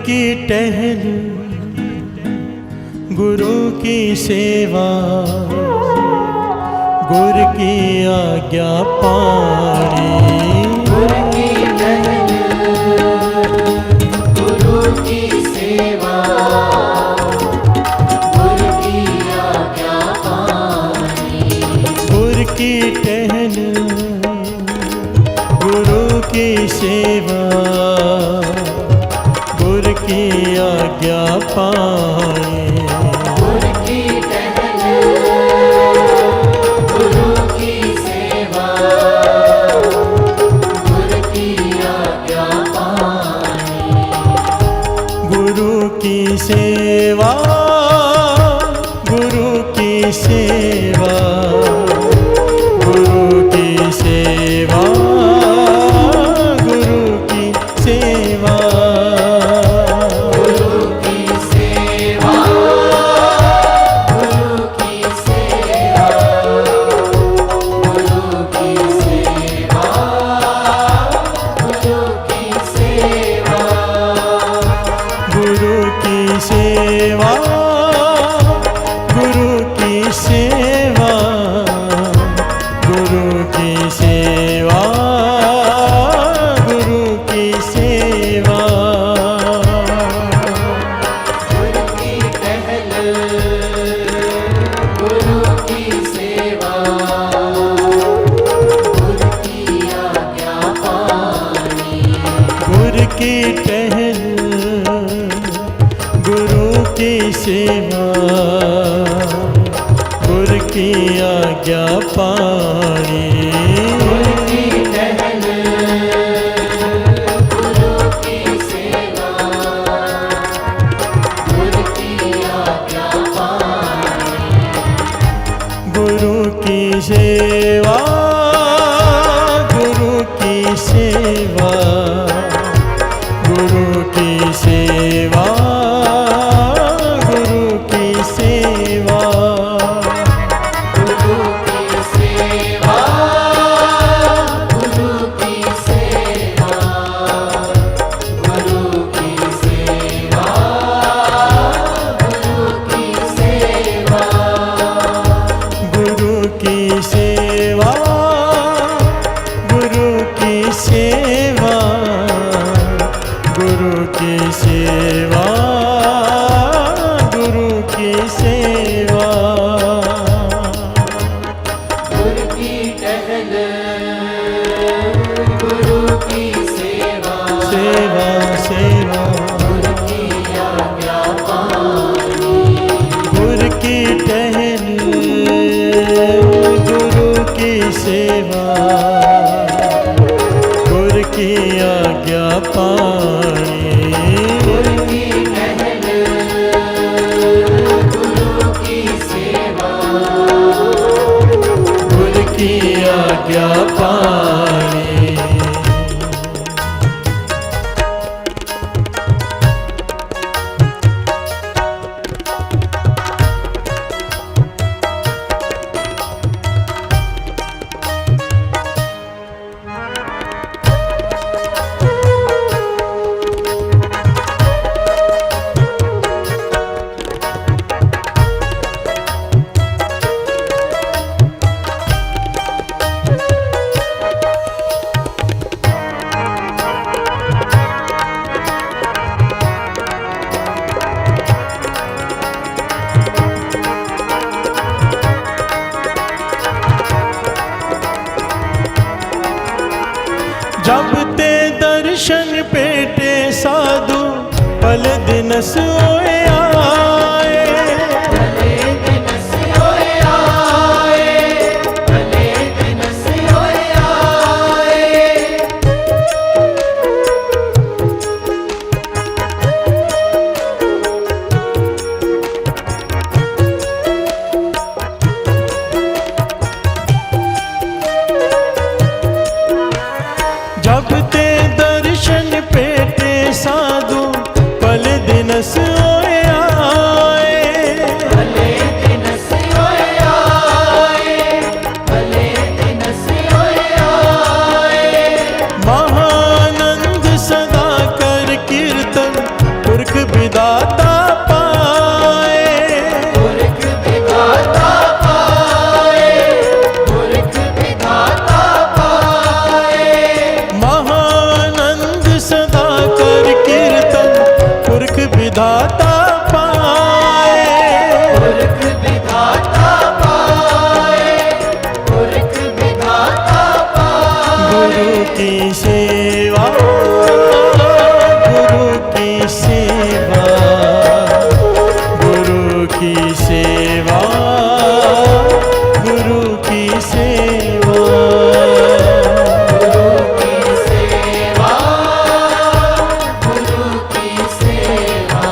की टहल गुरु की सेवा, गुरु की आज्ञा पानी। गुरु की टहल गुरु की सेवा, गुरु की आज्ञा पानी। गुरु की टहल गुरु की सेवा, गुरु की आज्ञा पाए। गुरु की टहल गुरु की सेवा, गुरु की आज्ञा पाए। गुरु की सेवा, गुरु की सेवा, गुरु की सेवा, गुरु की सेवा। सेवा गुरु की आज्ञा पानी। गुरु की टहल गुरु की सेवा, गुरु की आज्ञा पानी। गुरु की सेवा, गुरु की सेवा, गुरु की सेवा, जब ते दर्शन पेटे साधु पल दिनस ओए आए, भले दिन सोए आए, भले दिन सोए आए। जब ते दर्शन पेटे साधु पल दिनस ओए आए, भले दिन सोए आए, भले दिन सोए आए। महानंद सदा कर कीर्तन पुरख विदाता पाए, पुरख विधाता पाए, पुरख विधाता पाए। महानंद सदा कर कीर्तन पुरख विदाता पाए, पुरख विधाता पाए, पुरख विधाता पाए। गुरु की सेवा, गुरु की सेवा, गुरु की सेवा, गुरु की सेवा। गुरु की सेवा, गुरु की सेवा,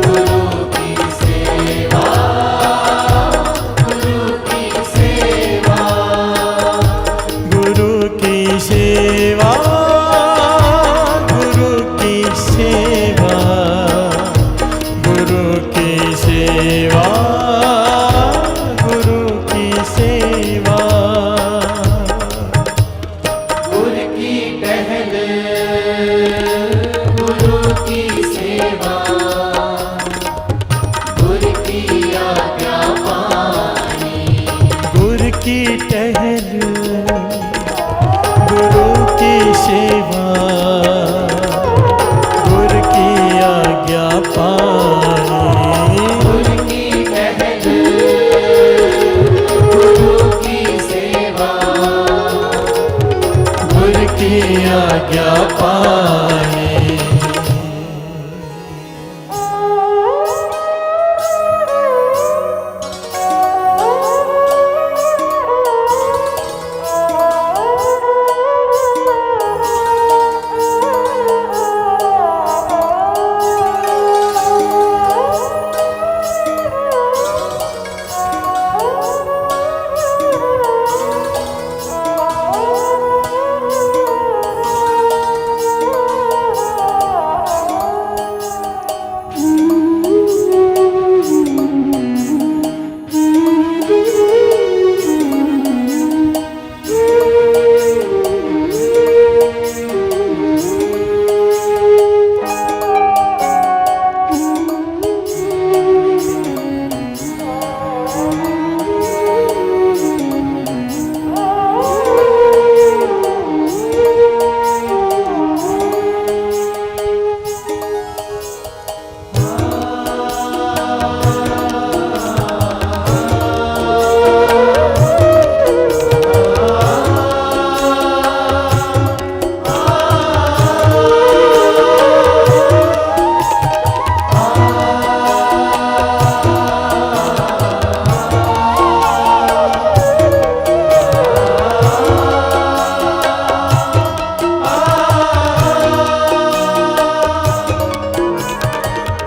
गुरु की सेवा, गुरु की सेवा। गुरु की सेवा, गुरु की सेवा, गुरु की सेवा, गुरु की सेवा। गुर की टहल, गुरु की सेवा, गुर की आज्ञा पानी। गुरु की टहल, गुरु की सेवा, गुरु की आज्ञा पानी। गुर की टहल, गुरु की सेवा, गुरु की आज्ञा पाए।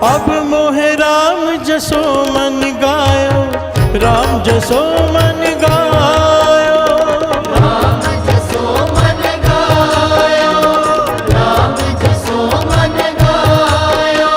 अब मोहे राम जसो मन गायो, राम जसो मन गायो। राम जसो मन गायो, राम जसो मन गायो।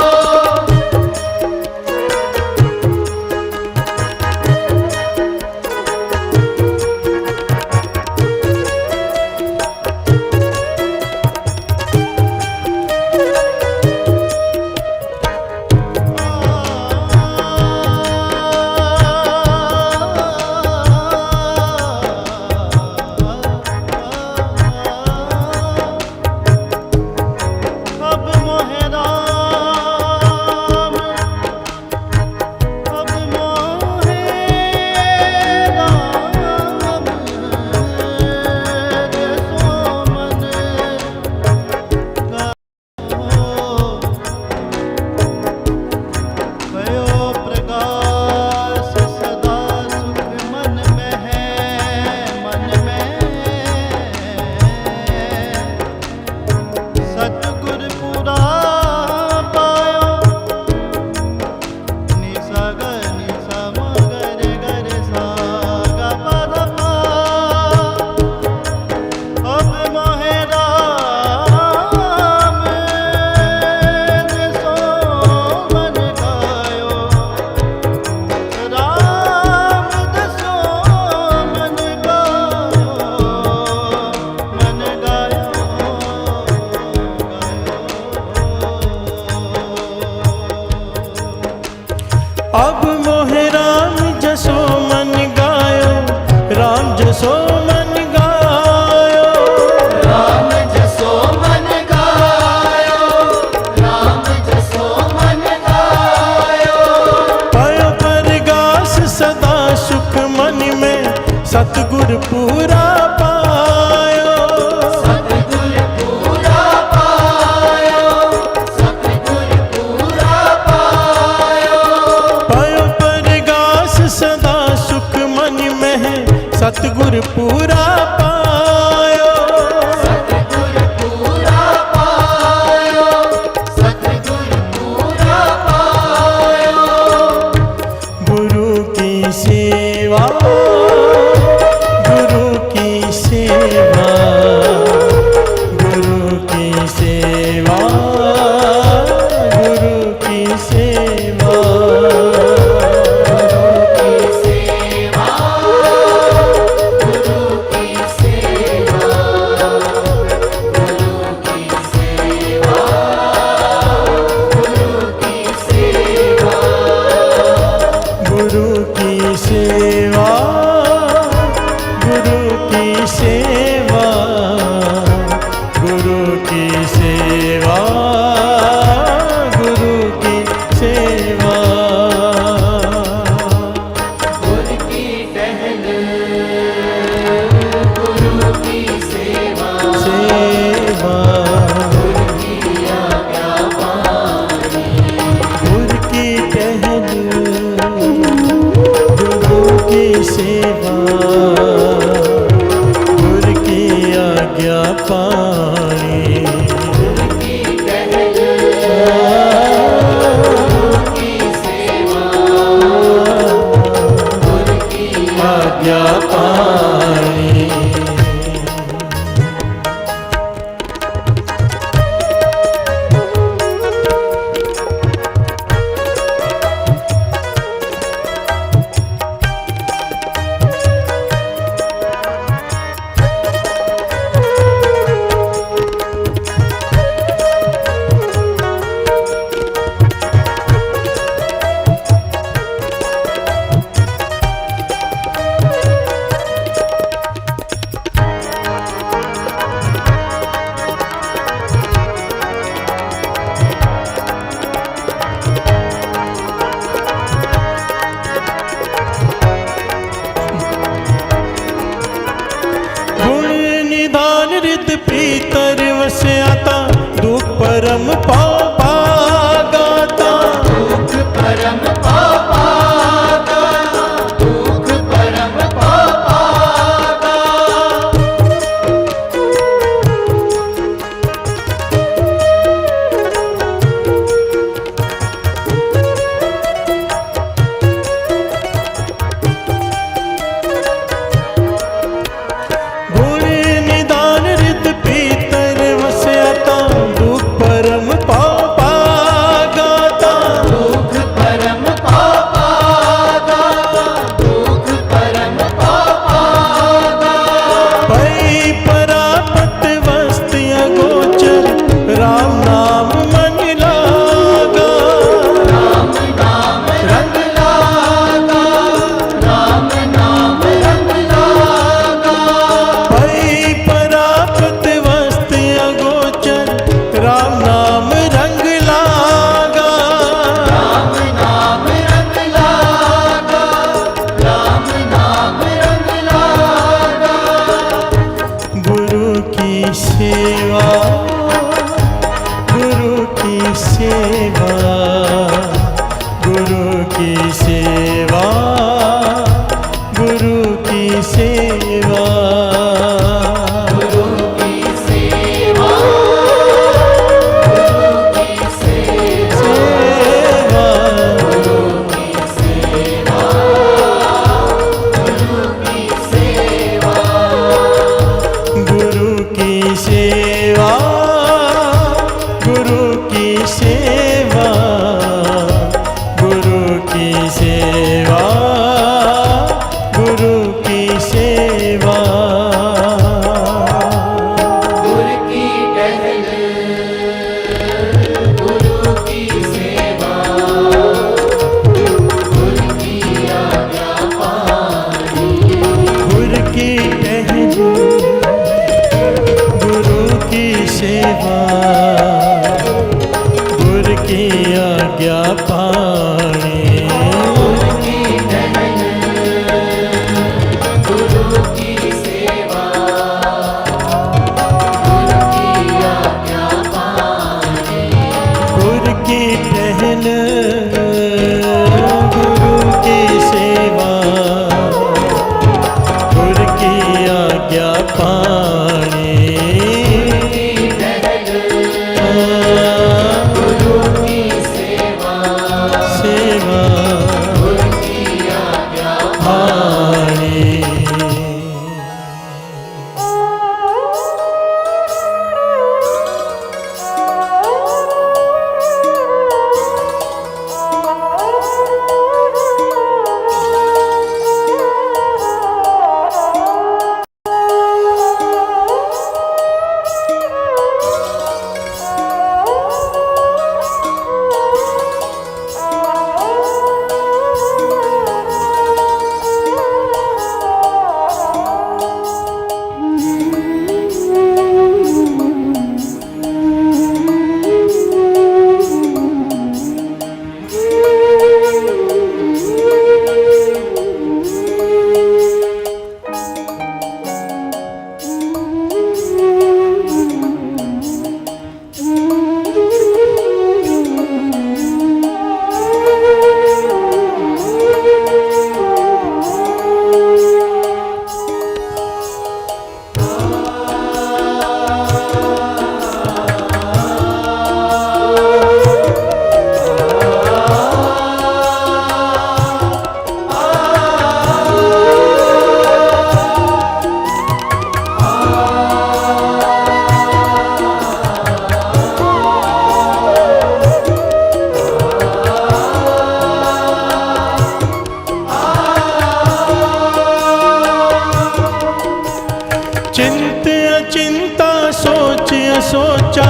राम जसो मन गायो, राम जसो मन गायो, राम जसो मन गायो। पायो परगास सदा सुख मन में, सतगुर पूरा पायो, सतगुर पूरा पायो, सतगुर पूरा पायो। पायो परगास सदा सुख मन में है, सतगुर पूरा पायो, सतगुर पूरा पायो, सतगुर पूरा पायो। गुरु की सेवा, गुरु की सेवा, गुरु की सेवा, गुरु की सेवा, गुरु की सेवा, गुरु की सेवा, गुरु की सेवा, गुरु की सेवा, गुरु की सेवा, गुरु की सेवा, गुरु की सेवा। गुरु की टहल, गुरु की सेवा, सेवा गुरु की आज्ञा पानी। गुरु की टहल, गुरु की सेवा, गुरु की आज्ञा पानी। गुरु की टहल, गुरु की सेवा, गुरु की आज्ञा पानी। गुण निधान रित पीतर वस्याता, दुख परम पाव पागाता। दुख परम पापागा, दुख परम पापागा। गुण निधान रित पीतर वस्याता, दुख परम पाव पागाता। दुख परम पापागा, दुख परम पापागा। भई परापत वस्ति अगोचर, राम नाम मन लागा। राम नाम रंग लागा, राम नाम रंग लागा। भई परापत वस्ति अगोचर, राम नाम रंग लागा। राम नाम रंग लागा, राम नाम रंग लागा। गुरु की सेवा, गुरु की सेवा, गुरु की सेवा, गुरु की सेवा। गुरु की सेवा, गुरु की सेवा, सेवा, गुरु की सेवा, गुरु की सेवा। गुरु की सेवा, गुरु की सेवा, गुरु की सेवा, गुरु की सेवा। की टहल गुरु की सेवा गुरु की आज्ञा पाणी गुरु की सेवा गुरु की आज्ञा पानी गुरु की टहल गुरु की सेवा गुरु की आज्ञा पाणी गुरु की सेवा सेवा गुरु की आज्ञा पाणी चिंत अचिंता सोच असोचा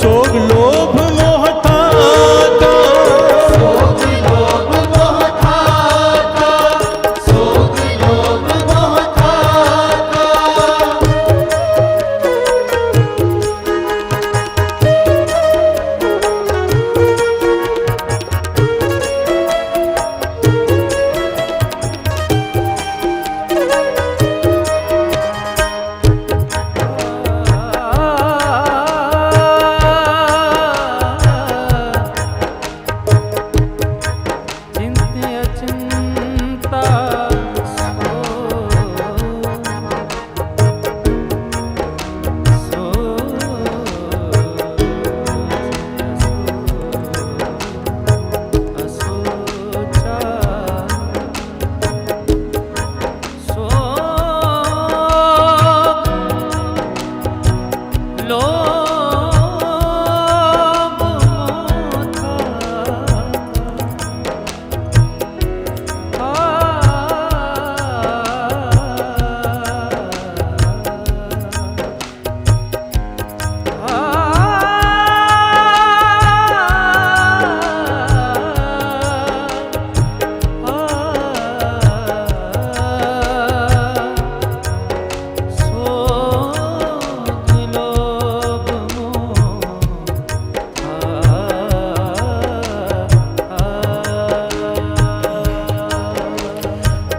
सोग लोभ मोह था सोग लोभ मोह था सोग लोभ मोह था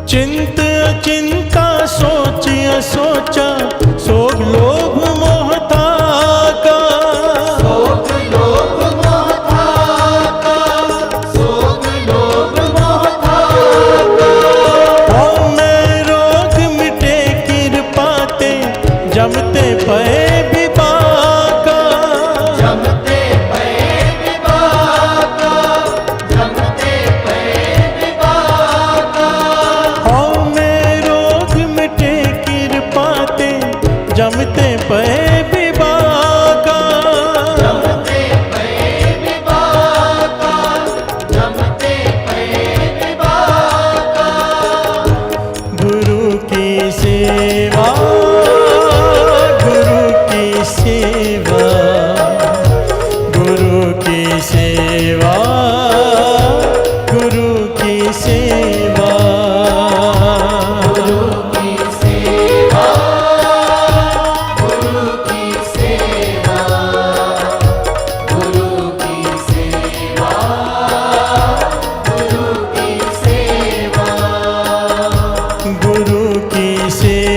चिंत अचिंता सोच असोचा सोग लोभ मोह था सोग लोभ मोह था सोग लोभ मोह था मैं रोग मिटे कृपाते जमते पे विपाका जमते पे विपाका जमते पे विपाका मैं रोग मिटे कृपाते जमते पे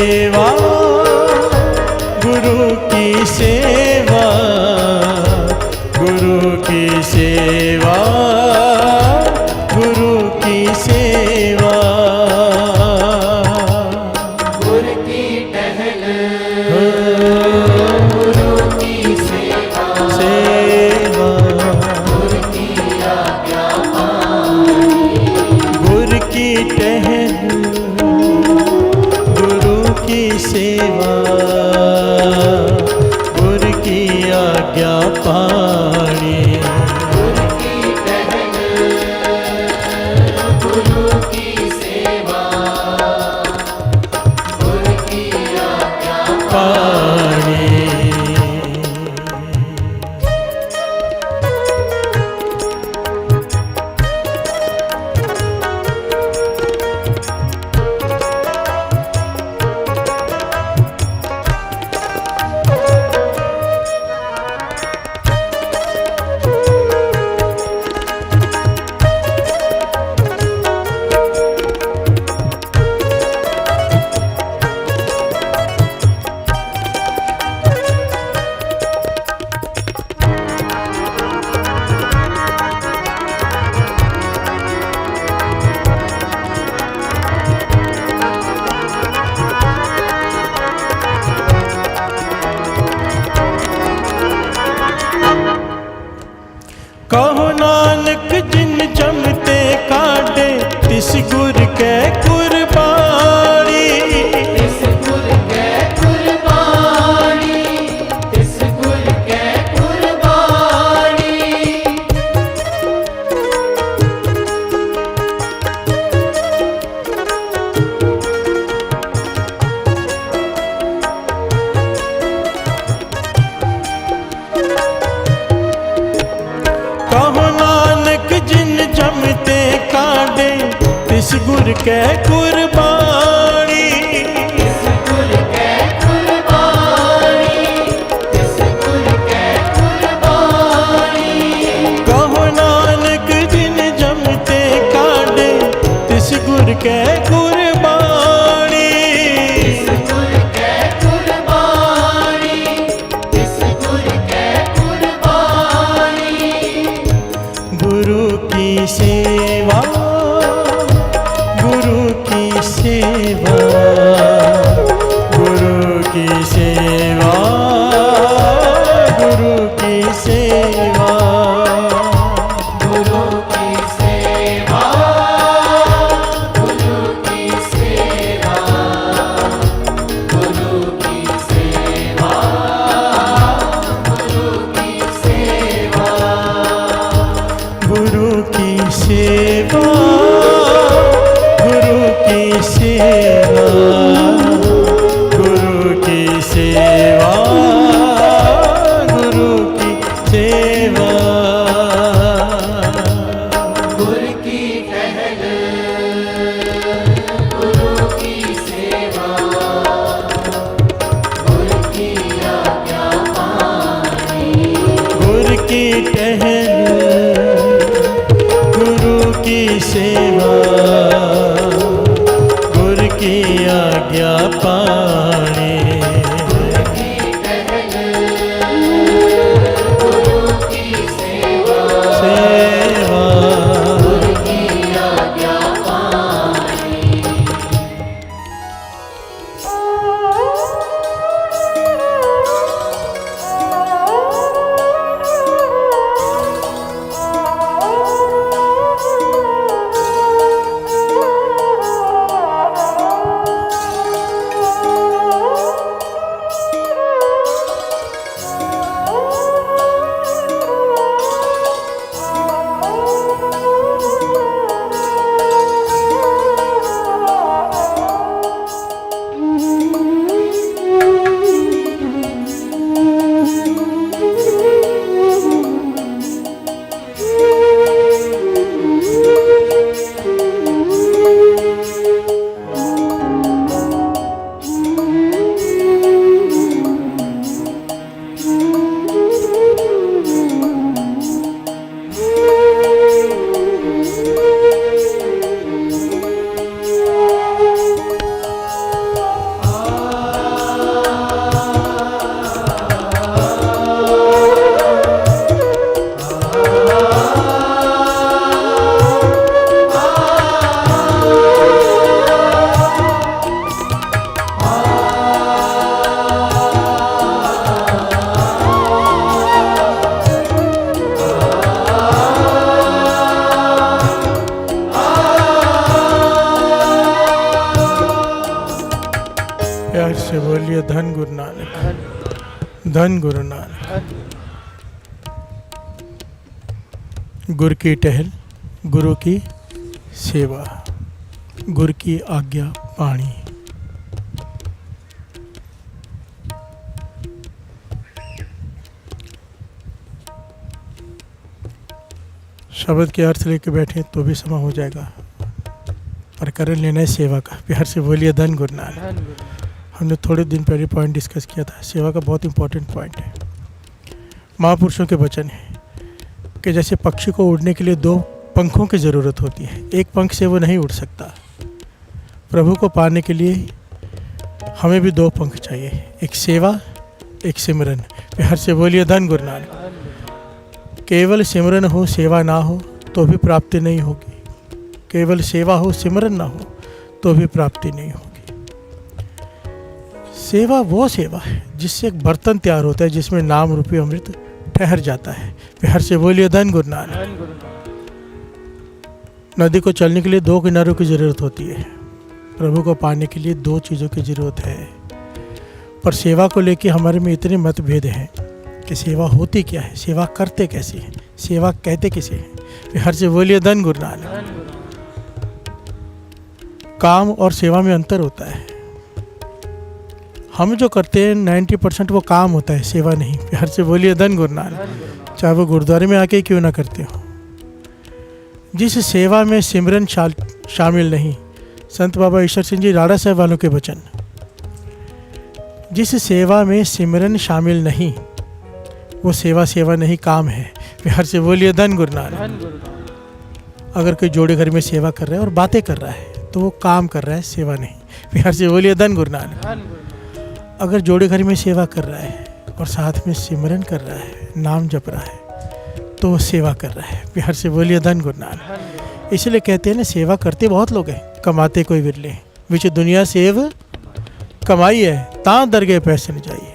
सेवा, गुरु की सेवा, गुरु की सेवा, गुरु की सेवा। गुरु की टहल, गुरु की सेवा, सेवा, गुरु की आज्ञा पानी। गुरु की टहल, गुरु की सेवा, गुरु की आज्ञा पानी। गुरु की टहल, गुरु की सेवा, गुरु की आज्ञा पानी। कहो नानक जिन जमते काटे, तिस गुर कै कुर्बानी। इस गुर कै कुर्बानी, इस गुर कै कुर्बानी। कहो नानक जिन जमते काटे, तिस गुर कै कुर्बानी। इस गुर कै कुर्बानी, इस गुर कै कुर्बानी। कहो नानक जिन जमते काटे, तिस गुर कै कुर्बानी। इस गुर कै कुर्बानी, इस गुर कै कुर्बानी। गुरु की सेवा, गुरु की सेवा, गुरु की सेवा, गुरु की सेवा। गुरु की सेवा, गुरु की सेवा, गुरु की सेवा, गुरु की सेवा। गुरु की सेवा, गुरु की सेवा, गुरु की सेवा, गुरु की सेवा। गुरु की टहल, गुरु की सेवा, गुरु की आज्ञा पानी। गुरु की टहल, गुरु की सेवा, गुरु की आज्ञा पानी। गुरु की टहल, गुरु की सेवा, सेवा, गुरु की आज्ञा पानी। Oh प्यार से बोलिए धन गुरु नानक, धन गुरु नानक। गुरु की टहल, गुरु की सेवा, गुरु की आज्ञा पाणी। शब्द के अर्थ लेके बैठे तो भी समय हो जाएगा, पर कर लेना है सेवा का। प्यार से बोलिए धन गुरु नानक। हमने थोड़े दिन पहले पॉइंट डिस्कस किया था, सेवा का बहुत इंपॉर्टेंट पॉइंट है। महापुरुषों के वचन है कि जैसे पक्षी को उड़ने के लिए दो पंखों की ज़रूरत होती है, एक पंख से वो नहीं उड़ सकता। प्रभु को पाने के लिए हमें भी दो पंख चाहिए, एक सेवा, एक सिमरन। प्यार से बोलिए धन गुरु नानक। केवल सिमरन हो, सेवा ना हो तो भी प्राप्ति नहीं होगी। केवल सेवा हो, सिमरन ना हो तो भी प्राप्ति नहीं होगी। सेवा वो सेवा है जिससे एक बर्तन तैयार होता है, जिसमें नाम रूपी अमृत ठहर जाता है। प्यार से बोलिए धन गुरु नानक। नदी को चलने के लिए दो किनारों की ज़रूरत होती है, प्रभु को पाने के लिए दो चीज़ों की ज़रूरत है। पर सेवा को लेके हमारे में इतने मतभेद हैं कि सेवा होती क्या है, सेवा करते कैसे हैं, सेवा कहते किसे हैं। प्यार से बोलिए धन गुरु नानक। काम और सेवा में अंतर होता है। हम जो करते हैं 90% वो काम होता है, सेवा नहीं। प्यार से बोलिए धन गुरु नानक। चाहे वो गुरुद्वारे में आके क्यों ना करते हो। जिस सेवा में सिमरन शामिल नहीं, संत बाबा ईश्वर सिंह जी राड़ा साहब वालों के वचन, जिस सेवा में सिमरन शामिल नहीं वो सेवा सेवा नहीं, काम है। प्यार से बोलिए धन गुरु नानक। अगर कोई जोड़े घर में सेवा कर रहा है और बातें कर रहा है तो वो काम कर रहा है, सेवा नहीं। प्यार से बोलिए धन गुरु नानक। अगर जोड़े घर में सेवा कर रहा है और साथ में सिमरन कर रहा है, नाम जप रहा है, तो वो सेवा कर रहा है। प्यार से बोलिए धन गुरु नानक। इसलिए कहते हैं ना, सेवा करते बहुत लोग हैं, कमाते कोई विरले। विच दुनिया सेव कमाई है, ता दरगे पैसे नहीं चाहिए।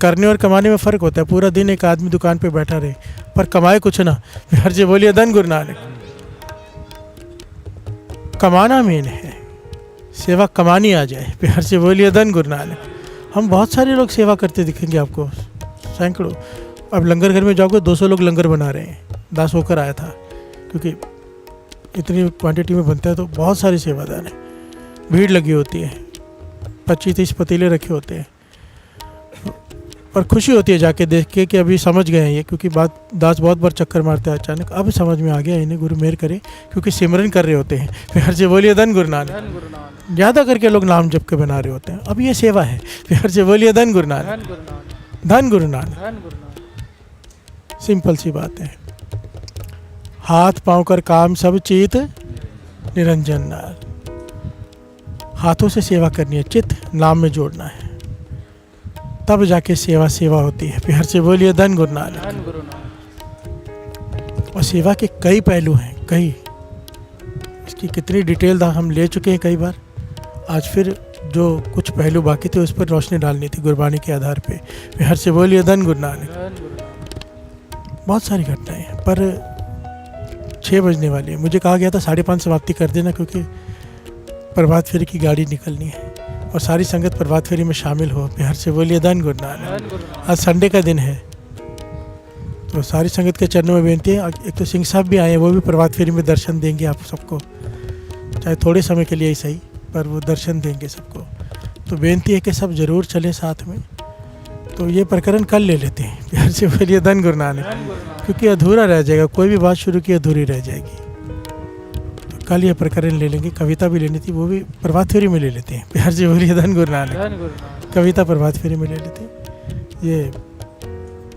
करने और कमाने में फ़र्क होता है। पूरा दिन एक आदमी दुकान पे बैठा रहे पर कमाए कुछ ना। प्यार से बोलिए धन गुरु नानक। कमाना मेन है, सेवा कमानी आ जाए। प्यार से बोलिए धन गुरु नानक। हम बहुत सारे लोग सेवा करते दिखेंगे आपको, सैकड़ों। अब लंगर घर में जाओगे 200 लोग लंगर बना रहे हैं। दास होकर आया था, क्योंकि इतनी क्वांटिटी में बनता है तो बहुत सारी सेवादार है, भीड़ लगी होती है, 25-30 पतीले रखे होते हैं। पर खुशी होती है जाके देख के कि अभी समझ गए हैं ये, क्योंकि दास बहुत बार चक्कर मारते हैं, अचानक अब समझ में आ गया इन्हें, गुरु मेहर करे, क्योंकि सिमरन कर रहे होते हैं। प्यार से बोलिए धन गुरु नानक। ज़्यादा करके लोग नाम जप के बना रहे होते हैं, अब ये सेवा है। प्यार से बोलिए धन गुरु नानक, धन गुरु नानक। सिंपल सी बात है। हाथ पाँव कर काम सब चीत निरंजन नार। हाथों से सेवा करनी है, चित्त नाम में जोड़ना है, तब जाके सेवा सेवा होती है। प्यार से बोलिए धन गुरु नानक। और सेवा के कई पहलू हैं, कई, इसकी कितनी डिटेल हम ले चुके हैं कई बार। आज फिर जो कुछ पहलू बाकी थे उस पर रोशनी डालनी थी गुरबानी के आधार पे। प्यार से बोलिए धन गुरु नानक। बहुत सारी घटनाएं हैं, पर 6 बजने वाली है। मुझे कहा गया था 5:30 समाप्ति कर देना, क्योंकि प्रभात फेरी की गाड़ी निकलनी है और सारी संगत प्रभात फेरी में शामिल हो। प्यार से बोलिए धन गुरु नानक। आज संडे का दिन है तो सारी संगत के चरणों में बेनती है। एक तो सिंह साहब भी आए हैं, वो भी प्रभात फेरी में दर्शन देंगे आप सबको, चाहे थोड़े समय के लिए ही सही, पर वो दर्शन देंगे सबको। तो बेनती है कि सब जरूर चले साथ में। तो ये प्रकरण कल ले लेते हैं। प्यार से बोलिए धन गुरु नानक, क्योंकि अधूरा रह जाएगा, कोई भी बात शुरू की अधूरी रह जाएगी। कल ये प्रकरण ले लेंगे। कविता भी लेनी थी, वो भी प्रभात फेरी में ले लेते हैं। प्यार से बोलिए धन गुरु नानक। कविता प्रभात फेरी में ले लेते हैं, ये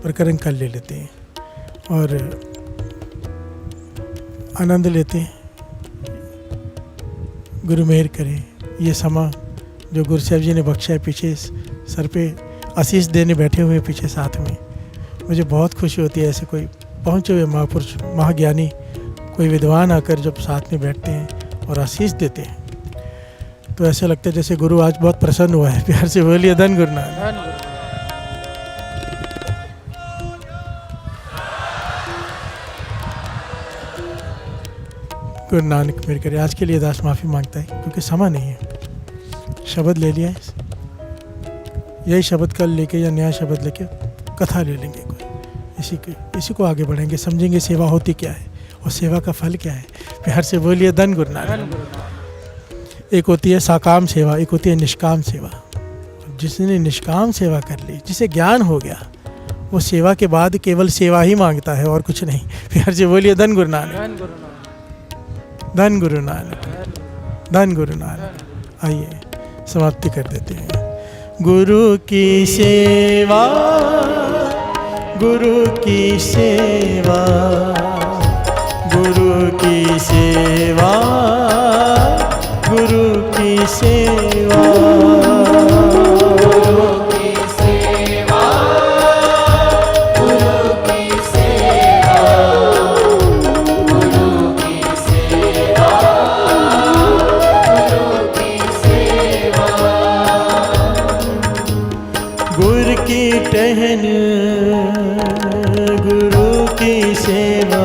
प्रकरण कल ले लेते हैं और आनंद लेते हैं। गुरु मेहर करे, ये समा जो गुरु साहब जी ने बख्शा है, पीछे सर पे आशीष देने बैठे हुए पीछे साथ में, मुझे बहुत खुशी होती है। ऐसे कोई पहुँचे हुए महापुरुष, महाज्ञानी, कोई विद्वान आकर जब साथ में बैठते हैं और आशीष देते हैं तो ऐसा लगता है जैसे गुरु आज बहुत प्रसन्न हुआ है। प्यार से बोलिए धन गुरु नानक। गुरु नानक मेरे करे। आज के लिए दास माफ़ी मांगता है क्योंकि समय नहीं है। शब्द ले लिया है, यही शब्द कल लेके या नया शब्द लेके कथा ले लेंगे कोई, इसी को आगे बढ़ेंगे, समझेंगे सेवा होती क्या है और सेवा का फल क्या है। प्यार से बोलिए धन गुरु नानक। एक होती है साकाम सेवा, एक होती है निष्काम सेवा। जिसने निष्काम सेवा कर ली, जिसे ज्ञान हो गया, वो सेवा के बाद केवल सेवा ही मांगता है और कुछ नहीं। प्यार से बोलिए धन गुरु नानक, धन गुरु नानक, धन गुरु नानक। आइए समाप्ति कर देते हैं। गुरु की सेवा, गुरु की सेवा, गुरु की सेवा, गुरु की सेवा, गुरु की सेवा, गुरु की सेवा, गुरु की सेवा, गुरु की सेवा। गुर की टहन, गुरु की सेवा,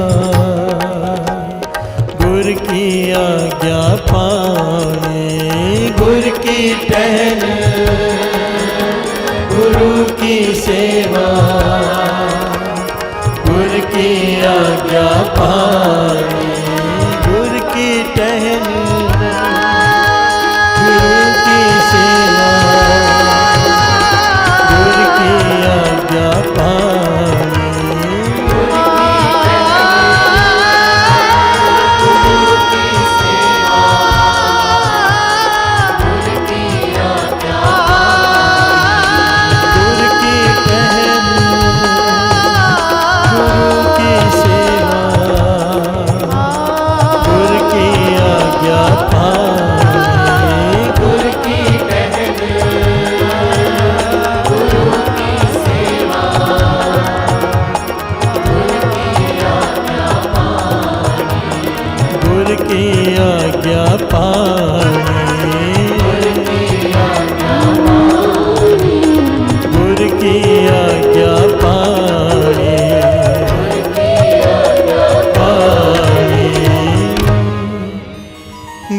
गुर की आज्ञा पाने, गुर की टहन, गुरु की सेवा, गुर की आज्ञा पाने, गुर की टहन, गुरु की सेवा, गुर की आज्ञा पाने,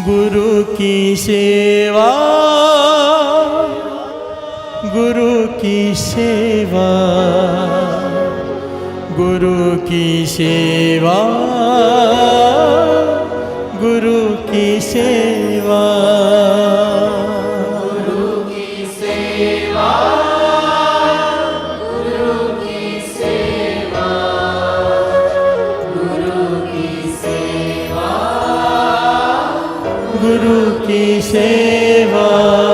गुरु की सेवा, गुरु की सेवा, गुरु की सेवा, गुरु की सेवा, गुरु की सेवा, गुरु की सेवा, गुरु की सेवा, गुरु की सेवा।